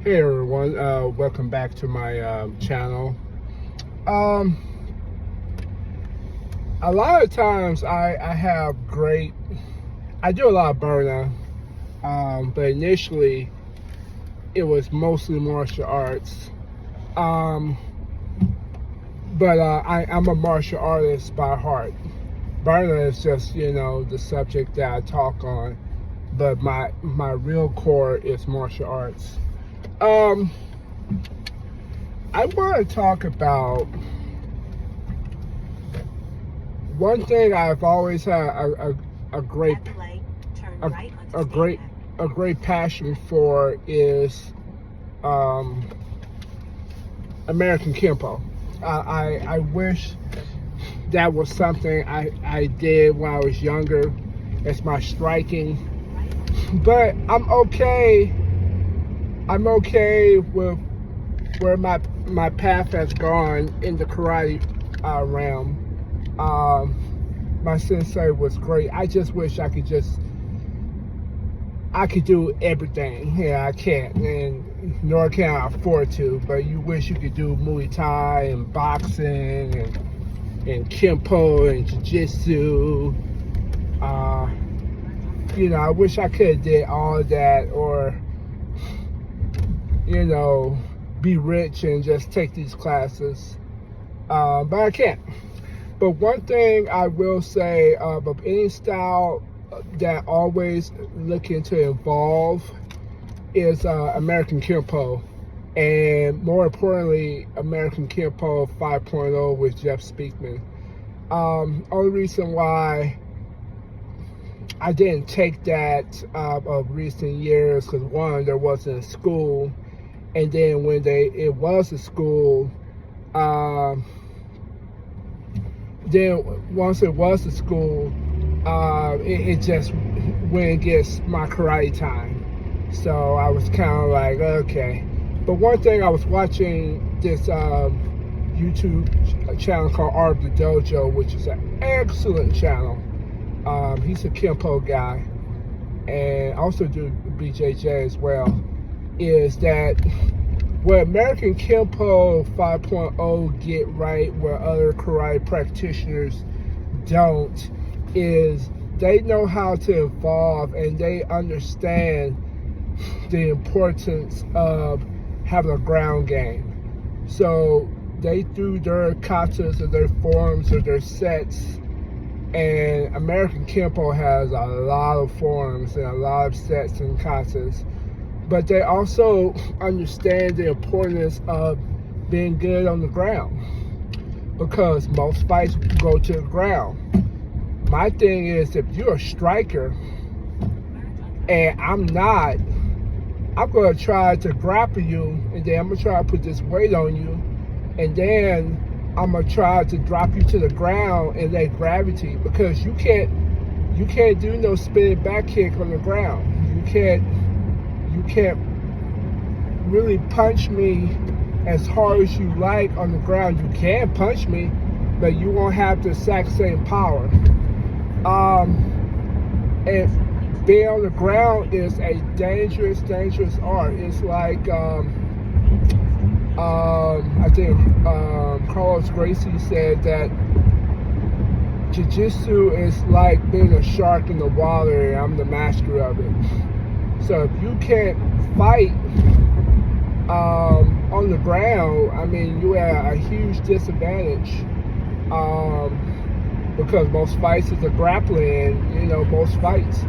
Hey everyone, welcome back to my channel. A lot of times I do a lot of burner, but initially it was mostly martial arts. But I'm a martial artist by heart. Burner is just, the subject that I talk on, but my real core is martial arts. I want to talk about one thing I've always had a great passion for is American Kempo. I wish that was something I did when I was younger. It's my striking, but I'm okay with where my path has gone in the karate realm. My sensei was great. I just wish I could do everything. Yeah, I can't, and nor can I afford to. But you wish you could do Muay Thai and boxing and Kempo and Jiu-Jitsu. I wish I could have did all of that, or be rich and just take these classes. But I can't. But one thing I will say of any style that always looking to evolve is American Kempo. And more importantly, American Kempo 5.0 with Jeff Speakman. Only reason why I didn't take that of recent years, because one, there wasn't a school. And then when it was a school, then once it was a school, it just went against my karate time. So I was kind of like, okay. But one thing, I was watching this YouTube channel called arts.Dojo, which is an excellent channel. He's a Kempo guy, and also do BJJ as well. Is that what American Kempo 5.0 get right where other karate practitioners don't, is they know how to evolve, and they understand the importance of having a ground game. So they do their katas or their forms or their sets, and American Kempo has a lot of forms and a lot of sets and katas. But they also understand the importance of being good on the ground, because most fights go to the ground. My thing is, if you're a striker and I'm not, I'm going to try to grapple you, and then I'm going to try to put this weight on you, and then I'm going to try to drop you to the ground and let gravity, because you can't do no spinning back kick on the ground. You can't really punch me as hard as you like on the ground. You can punch me, but you won't have the exact same power. And being on the ground is a dangerous art. It's like, I think Carlos Gracie said that Jiu-Jitsu is like being a shark in the water, and I'm the master of it. So if you can't fight on the ground, I mean, you have a huge disadvantage, because most fights is a grappling, most fights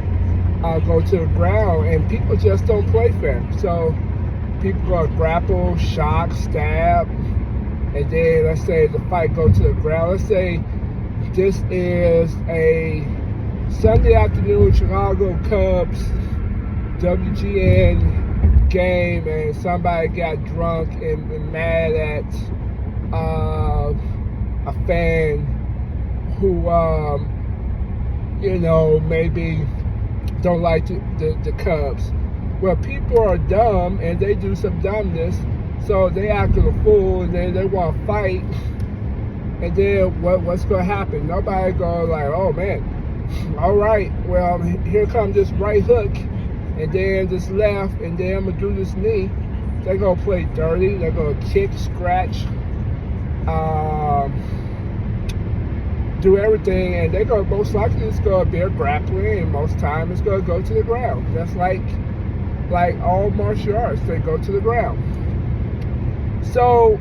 go to the ground, and people just don't play fair. So people go grapple, shock, stab, and then let's say the fight go to the ground. Let's say this is a Sunday afternoon Chicago Cubs WGN game, and somebody got drunk and mad at a fan who maybe don't like the Cubs. Well, people are dumb, and they do some dumbness, so they act like a fool, and then they want to fight, and then what's going to happen? Nobody go like, oh man, all right, well, here comes this right hook, and then this left, and then I'm going to do this knee, They're gonna play dirty. They're gonna kick, scratch, do everything, and they're gonna most likely it's gonna be a grappling, and most time it's gonna go to the ground. That's like all martial arts, they go to the ground. So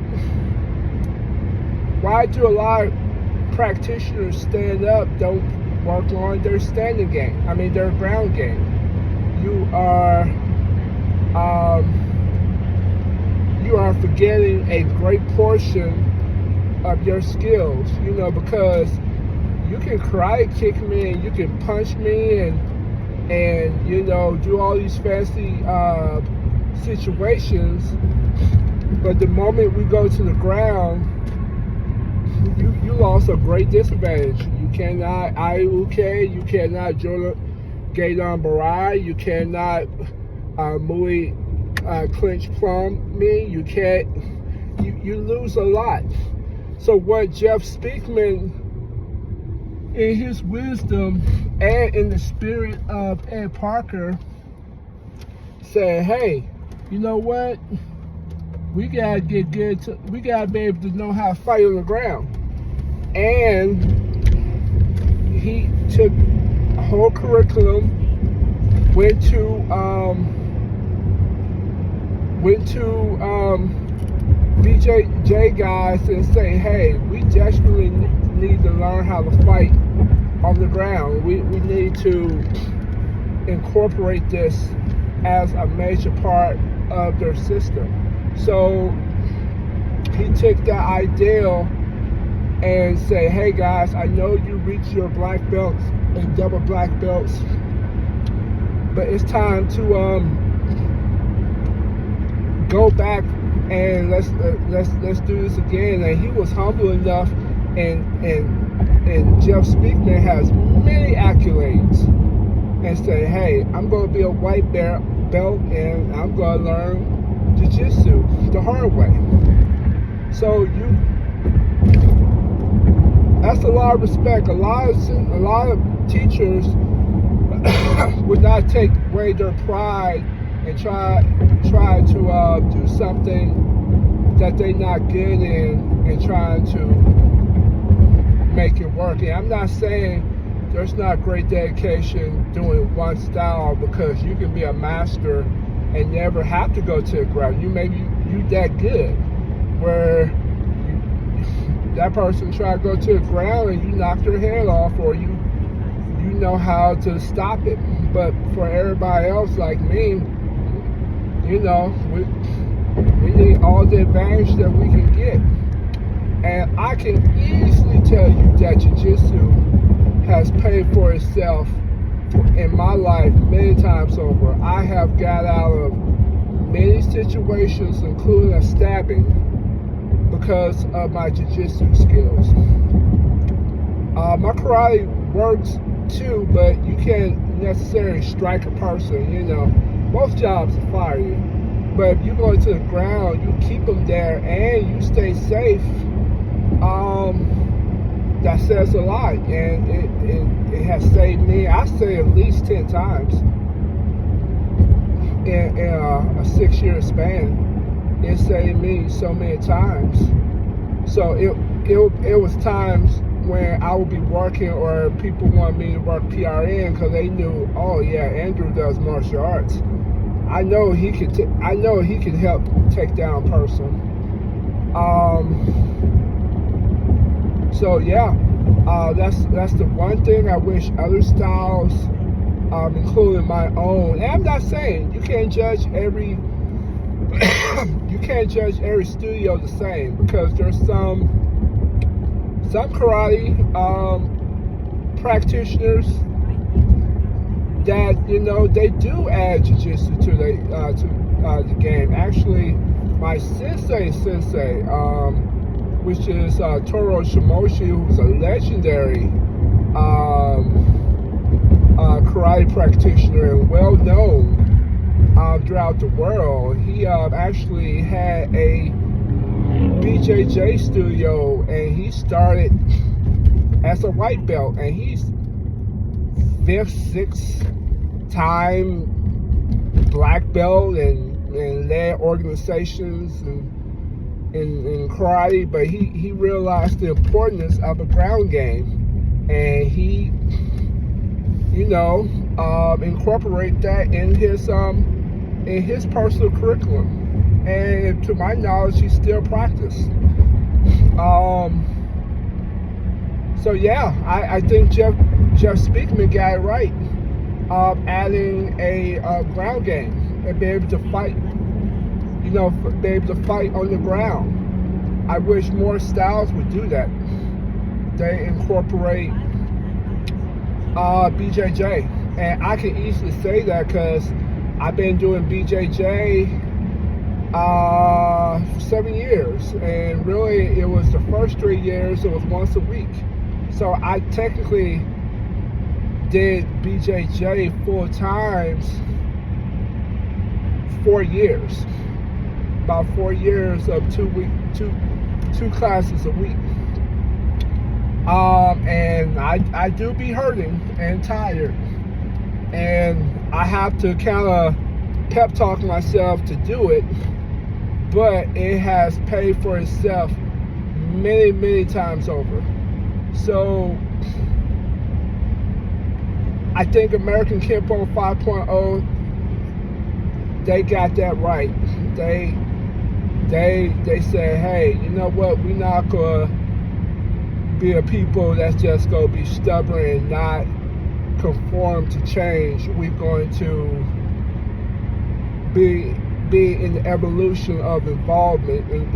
why do a lot of practitioners stand up, don't work on their standing game? I mean their ground game. You are forgetting a great portion of your skills, because you can karate kick me and you can punch me and do all these fancy situations, but the moment we go to the ground, you lost a great disadvantage. You cannot Iuke, you cannot Gaydon Barai, you cannot Mui clinch plum me, you can't, you lose a lot. So what Jeff Speakman, in his wisdom and in the spirit of Ed Parker, said, hey, you know what? We gotta get good. We gotta be able to know how to fight on the ground. And he took a whole curriculum, went to BJJ guys and say, hey, we desperately need to learn how to fight on the ground. We need to incorporate this as a major part of their system. So he took that ideal and say, hey guys, I know you reached your black belts and double black belts, but it's time to go back and let's do this again. And he was humble enough, and Jeff Speakman has many accolades, and say, hey, I'm going to be a white belt and I'm going to learn jiu-jitsu the hard way. So that's a lot of respect. A lot of teachers would not take away their pride and try to do something that they're not good in and trying to make it work. And I'm not saying there's not great dedication doing one style, because you can be a master and never have to go to the ground. You that good where that person try to go to the ground and you knock their head off, or you know how to stop it. But for everybody else like me, we need all the advantage that we can get. And I can easily tell you that jiu-jitsu has paid for itself in my life many times over. I have got out of many situations, including a stabbing, because of my jiu-jitsu skills. My karate works too, but you can't necessarily strike a person. Most jobs will fire you, but if you go to the ground, you keep them there and you stay safe. That says a lot, and it has saved me, I say, at least 10 times in a 6-year span. It saved me so many times. So it was times when I would be working, or people wanted me to work PRN because they knew, oh yeah, Andrew does martial arts. I know he could help take down a person. So yeah, that's the one thing I wish other styles, including my own. And I'm not saying you can't judge every studio the same, because there's some karate practitioners that they do add jiu-jitsu to the game. Actually, my sensei, which is Toro Shimoshi, who's a legendary karate practitioner and well known throughout the world. He actually had a BJJ studio, and he started as a white belt, and he's 5th, 6th time black belt, and and led organizations in karate, but he realized the importance of a ground game, and he, incorporate that in his personal curriculum, and to my knowledge, he still practices. So yeah, I think Jeff Speakman got it right. Adding a ground game and be able to fight, be able to fight on the ground. I wish more styles would do that. They incorporate BJJ, and I can easily say that because I've been doing BJJ for 7 years, and really it was the first 3 years it was once a week. So I technically did BJJ full time 4 years, about 4 years of two classes a week. And I do be hurting and tired, and I have to kind of pep talk myself to do it, but it has paid for itself many times over. So I think American Kempo 5.0, they got that right. They said, hey, you know what? We're not gonna be a people that's just gonna be stubborn and not conform to change. We're going to be in the evolution of involvement in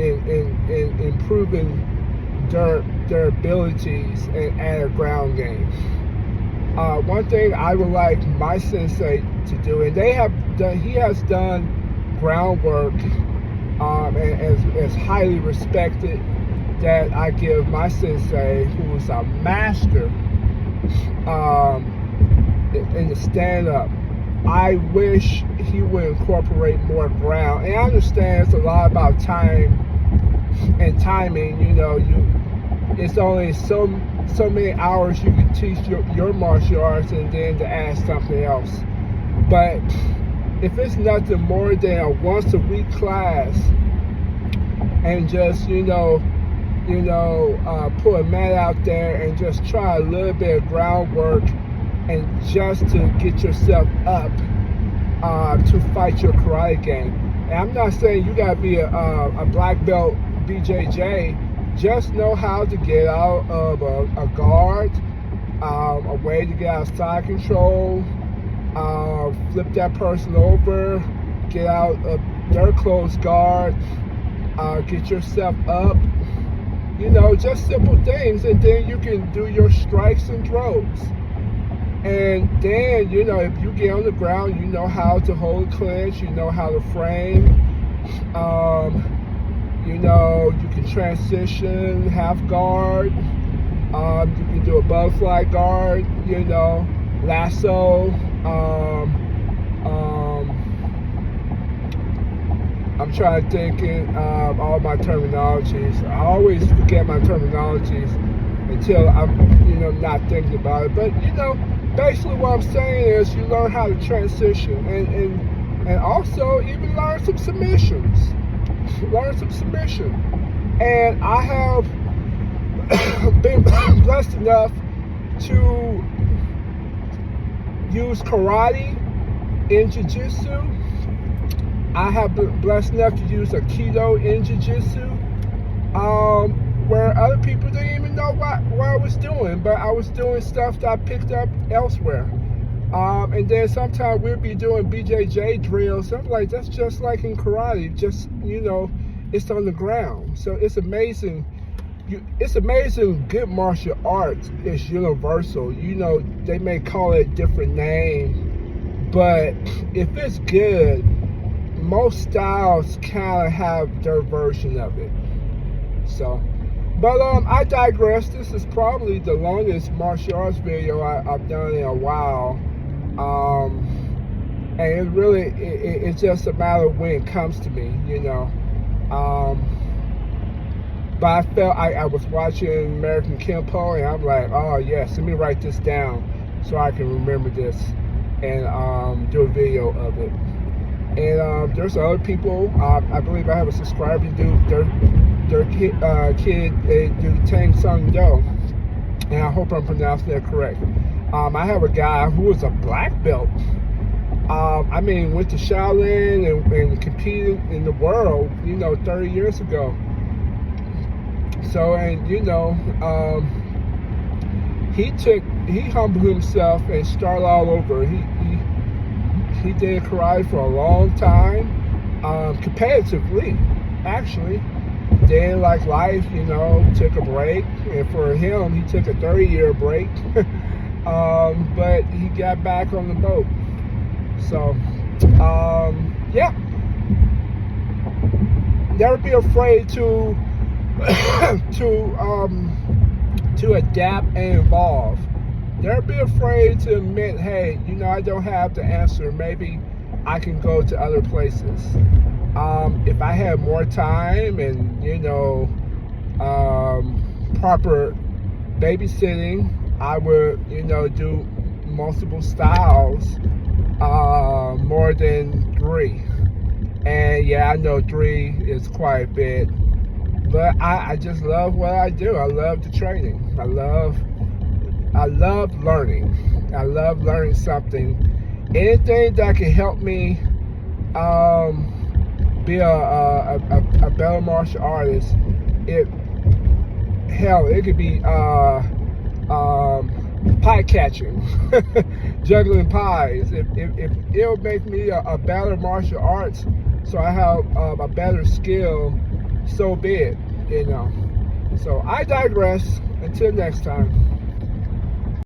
improving their abilities and add a ground game. One thing I would like my sensei to do, and he has done groundwork, and is highly respected, that I give my sensei, who is a master in the stand-up. I wish he would incorporate more ground. And I understand it's a lot about time and timing. It's only so many hours you can teach your martial arts, and then to add something else. But if it's nothing more than a once a week class, and just put a mat out there and just try a little bit of groundwork, and just to get yourself up to fight your karate game. And I'm not saying you gotta be a black belt BJJ. Just know how to get out of a guard, a way to get out of side control, flip that person over, get out of their closed guard, get yourself up. Just simple things, and then you can do your strikes and throws. And then, if you get on the ground, you know how to hold clinch, you know how to frame, you can transition, half guard, you can do a butterfly guard, lasso, I'm trying to think of all my terminologies. I always forget my terminologies until I'm, not thinking about it. But, basically what I'm saying is you learn how to transition, and also even learn some submissions. And I have been blessed enough to use karate in jiu-jitsu. I have been blessed enough to use aikido in jiu-jitsu, where other people didn't even know what I was doing, but I was doing stuff that I picked up elsewhere. And then sometimes we'll be doing BJJ drills, something like that's just like in karate, just, it's on the ground. So it's amazing. It's amazing good martial arts is universal. They may call it a different name, but if it's good, most styles kind of have their version of it. So, but I digress. This is probably the longest martial arts video I've done in a while. And it really, it's just a matter of when it comes to me, but I felt I was watching American Kempo, and I'm like, oh yes, let me write this down so I can remember this and do a video of it. And there's other people. I believe I have a subscriber do their kid they do Tang Sung Do, and I hope I'm pronouncing that correct. I have a guy who is a black belt. Went to Shaolin and competed in the world, 30 years ago. So, and he humbled himself and started all over. He did karate for a long time, competitively, actually. Then, like life, took a break. And for him, he took a 30-year break. But he got back on the boat. So, yeah. Never be afraid to to adapt and evolve. Never be afraid to admit, hey, I don't have the answer. Maybe I can go to other places. If I had more time and, proper babysitting, I would, do multiple styles, more than 3. And yeah, I know 3 is quite a bit. But I just love what I do. I love the training. I love learning. I love learning something. Anything that can help me be a better martial artist. It could be pie catching, juggling pies. If it'll make me a better martial arts, so I have a better skill, so be it. So I digress. Until next time.